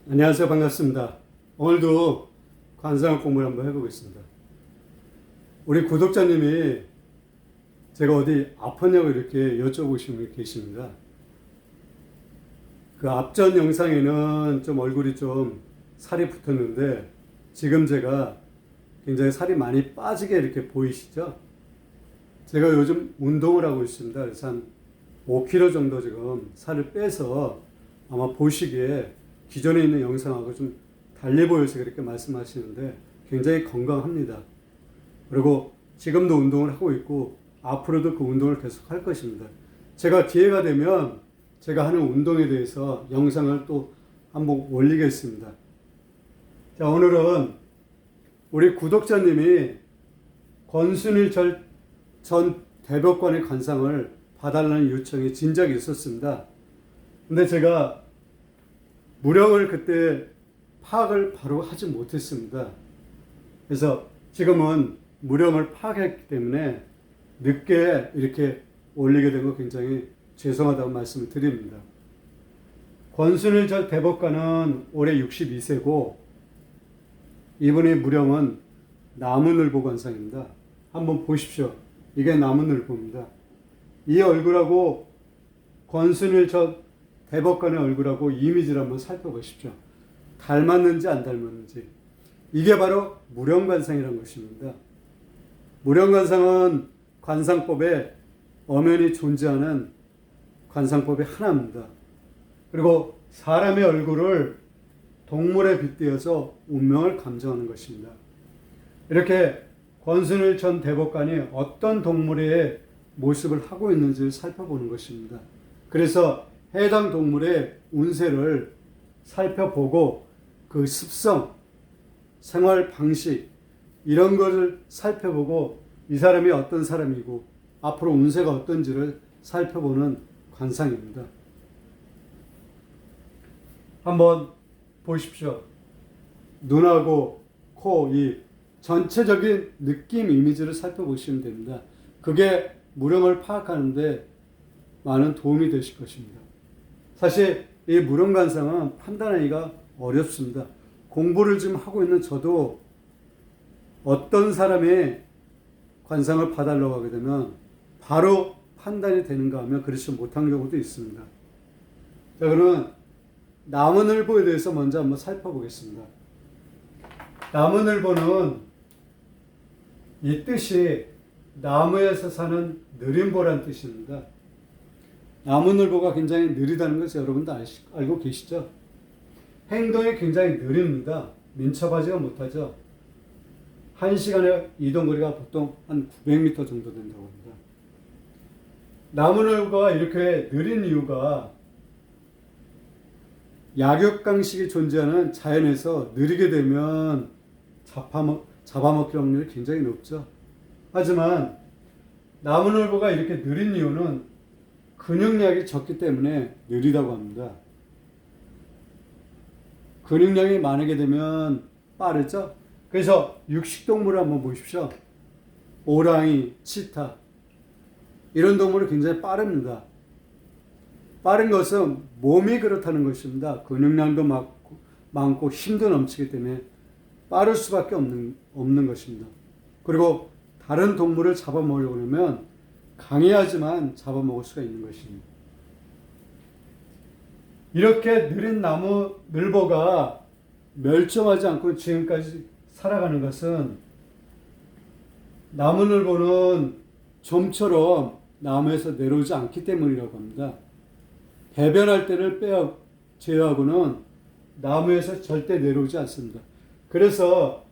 안녕하세요. 반갑습니다. 오늘도 관상학 공부를 한번 해보겠습니다. 우리 구독자님이 제가 어디 아팠냐고 이렇게 여쭤보시는 분 계십니다. 그 앞전 영상에는 좀 얼굴이 좀 살이 붙었는데 지금 제가 굉장히 살이 많이 빠지게 이렇게 보이시죠? 제가 요즘 운동을 하고 있습니다. 그래서 한 5kg 정도 지금 살을 빼서 아마 보시기에 기존에 있는 영상하고 좀 달리 보여서 그렇게 말씀하시는데 굉장히 건강합니다. 그리고 지금도 운동을 하고 있고 앞으로도 그 운동을 계속 할 것입니다. 제가 기회가 되면 제가 하는 운동에 대해서 영상을 또 한번 올리겠습니다. 자, 오늘은 우리 구독자님이 권순일 전 대법관의 관상을 봐달라는 요청이 진작에 있었습니다. 근데 제가 무령을 그때 파악을 바로 하지 못했습니다. 그래서 지금은 무령을 파악했기 때문에 늦게 이렇게 올리게 된 거 굉장히 죄송하다고 말씀을 드립니다. 권순일 전 대법관은 올해 62세고 이분의 무령은 나무늘보 관상입니다. 한번 보십시오. 이게 나무늘보입니다. 이 얼굴하고 권순일 전 대법관의 얼굴하고 이미지를 한번 살펴보십시오. 닮았는지 안 닮았는지. 이게 바로 무령관상이라는 것입니다. 무령관상은 관상법에 엄연히 존재하는 관상법의 하나입니다. 그리고 사람의 얼굴을 동물에 빗대어서 운명을 감정하는 것입니다. 이렇게 권순일 전 대법관이 어떤 동물의 모습을 하고 있는지를 살펴보는 것입니다. 그래서 해당 동물의 운세를 살펴보고 그 습성, 생활 방식 이런 것을 살펴보고 이 사람이 어떤 사람이고 앞으로 운세가 어떤지를 살펴보는 관상입니다. 한번 보십시오. 눈하고 코, 입 전체적인 느낌 이미지를 살펴보시면 됩니다. 그게 무령을 파악하는데 많은 도움이 되실 것입니다. 사실 이 무령관상은 판단하기가 어렵습니다. 공부를 좀 하고 있는 저도 어떤 사람의 관상을 봐달라고 하게 되면 바로 판단이 되는가 하면 그렇지 못한 경우도 있습니다. 자, 그러면 나무늘보에 대해서 먼저 한번 살펴보겠습니다. 나무늘보는 이 뜻이 나무에서 사는 느림보란 뜻입니다. 나무늘보가 굉장히 느리다는 것을 여러분도 알고 계시죠? 행동이 굉장히 느립니다. 민첩하지가 못하죠. 1시간의 이동거리가 보통 한 900m 정도 된다고 합니다. 나무늘보가 이렇게 느린 이유가 약육강식이 존재하는 자연에서 느리게 되면 잡아먹힐 확률이 굉장히 높죠. 하지만 나무늘보가 이렇게 느린 이유는 근육량이 적기 때문에 느리다고 합니다. 근육량이 많게 되면 빠르죠. 그래서 육식동물을 한번 보십시오. 오랑이, 치타 이런 동물은 굉장히 빠릅니다. 빠른 것은 몸이 그렇다는 것입니다. 근육량도 많고 힘도 넘치기 때문에 빠를 수밖에 없는 것입니다. 그리고 다른 동물을 잡아먹으려고 하면 강해야지만 잡아먹을 수가 있는 것입니다. 이렇게 느린 나무늘보가 멸종하지 않고 지금까지 살아가는 것은 나무늘보는 좀처럼 나무에서 내려오지 않기 때문이라고 합니다. 배변할 때를 제외하고는 나무에서 절대 내려오지 않습니다. 그래서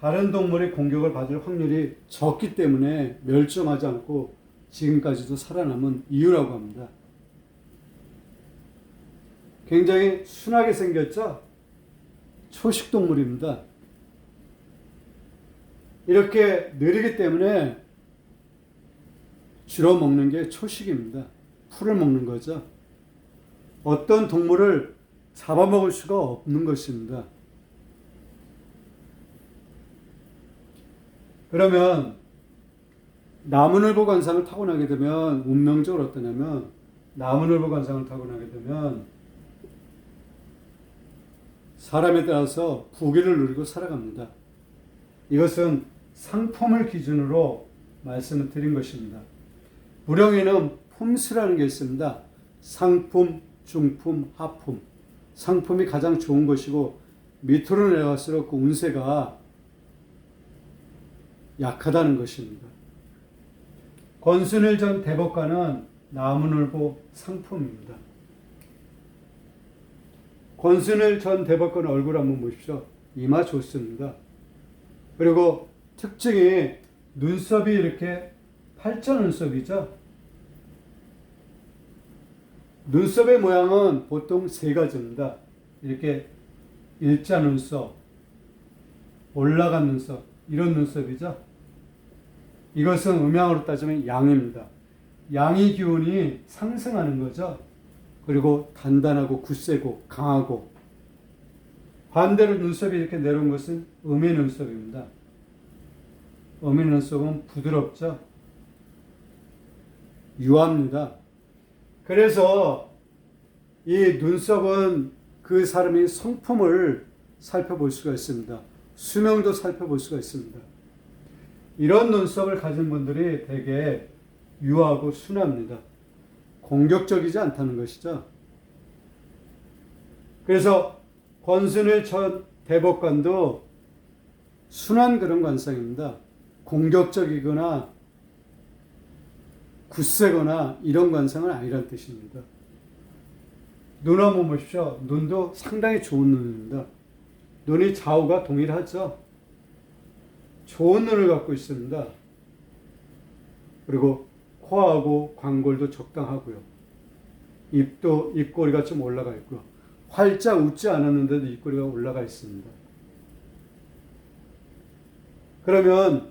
다른 동물의 공격을 받을 확률이 적기 때문에 멸종하지 않고 지금까지도 살아남은 이유라고 합니다. 굉장히 순하게 생겼죠? 초식동물입니다. 이렇게 느리기 때문에 주로 먹는 게 초식입니다. 풀을 먹는 거죠. 어떤 동물을 잡아먹을 수가 없는 것입니다. 그러면 나무늘보 관상을 타고나게 되면 운명적으로 어떠냐면 나무늘보 관상을 타고나게 되면 사람에 따라서 부귀를 누리고 살아갑니다. 이것은 상품을 기준으로 말씀을 드린 것입니다. 무령에는 품수라는 게 있습니다. 상품, 중품, 하품. 상품이 가장 좋은 것이고 밑으로 내려갈수록 그 운세가 약하다는 것입니다. 권순일 전 대법관은 나무늘보 상품입니다. 권순일 전 대법관 얼굴 한번 보십시오. 이마 좋습니다. 그리고 특징이 눈썹이 이렇게 팔자 눈썹이죠. 눈썹의 모양은 보통 세 가지입니다. 이렇게 일자 눈썹, 올라간 눈썹, 이런 눈썹이죠. 이것은 음양으로 따지면 양입니다. 양의 기운이 상승하는 거죠. 그리고 단단하고 굳세고 강하고, 반대로 눈썹이 이렇게 내려온 것은 음의 눈썹입니다. 음의 눈썹은 부드럽죠. 유합니다. 그래서 이 눈썹은 그 사람의 성품을 살펴볼 수가 있습니다. 수명도 살펴볼 수가 있습니다. 이런 눈썹을 가진 분들이 되게 유하고 순합니다. 공격적이지 않다는 것이죠. 그래서 권순일 전 대법관도 순한 그런 관상입니다. 공격적이거나 굳세거나 이런 관상은 아니란 뜻입니다. 눈 한번 보십시오. 눈도 상당히 좋은 눈입니다. 눈이 좌우가 동일하죠. 좋은 눈을 갖고 있습니다. 그리고 코하고 광골도 적당하고요. 입꼬리가 좀 올라가 있고요. 활짝 웃지 않았는데도 입꼬리가 올라가 있습니다. 그러면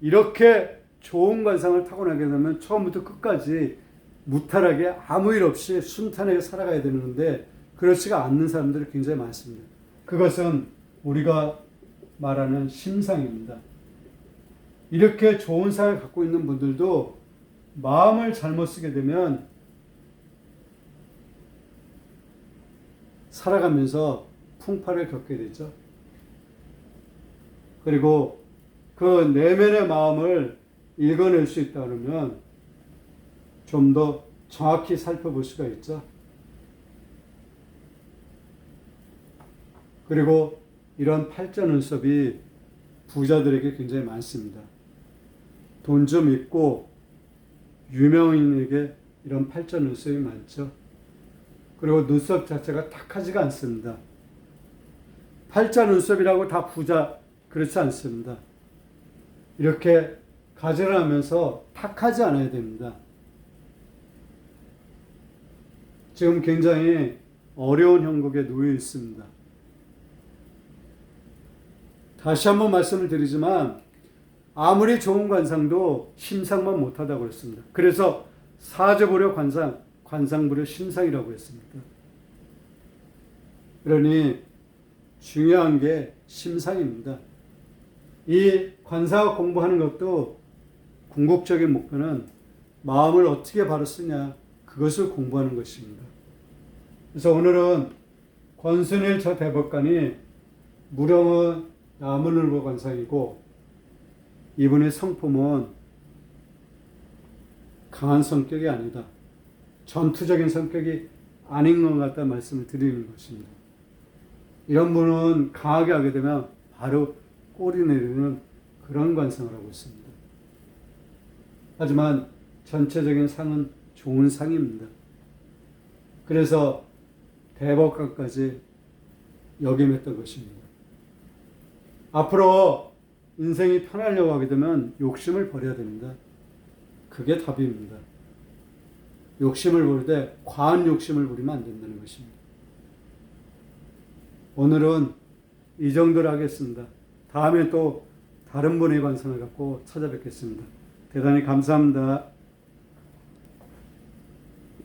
이렇게 좋은 관상을 타고나게 되면 처음부터 끝까지 무탈하게 아무 일 없이 순탄하게 살아가야 되는데 그렇지가 않는 사람들이 굉장히 많습니다. 그것은 우리가 말하는 심상입니다. 이렇게 좋은 상을 갖고 있는 분들도 마음을 잘못 쓰게 되면 살아가면서 풍파를 겪게 되죠. 그리고 그 내면의 마음을 읽어낼 수 있다 그러면 좀 더 정확히 살펴볼 수가 있죠. 그리고 이런 팔자 눈썹이 부자들에게 굉장히 많습니다. 돈 좀 있고 유명인에게 이런 팔자 눈썹이 많죠. 그리고 눈썹 자체가 탁하지가 않습니다. 팔자 눈썹이라고 다 부자 그렇지 않습니다. 이렇게 가지런하면서 탁하지 않아야 됩니다. 지금 굉장히 어려운 형국에 놓여 있습니다. 다시 한번 말씀을 드리지만 아무리 좋은 관상도 심상만 못하다고 했습니다. 그래서 사저보려 관상, 관상보려 심상이라고 했습니다. 그러니 중요한 게 심상입니다. 이 관사학 공부하는 것도 궁극적인 목표는 마음을 어떻게 바로 쓰냐, 그것을 공부하는 것입니다. 그래서 오늘은 권순일 저 대법관이 무령은 나무늘보 관상이고 이분의 성품은 강한 성격이 아니다. 전투적인 성격이 아닌 것 같다 말씀을 드리는 것입니다. 이런 분은 강하게 하게 되면 바로 꼬리 내리는 그런 관상을 하고 있습니다. 하지만 전체적인 상은 좋은 상입니다. 그래서 대법관까지 역임했던 것입니다. 앞으로 인생이 편하려고 하게 되면 욕심을 버려야 됩니다. 그게 답입니다. 욕심을 부릴 때 과한 욕심을 부리면 안 된다는 것입니다. 오늘은 이 정도로 하겠습니다. 다음에 또 다른 분의 관상을 갖고 찾아뵙겠습니다. 대단히 감사합니다.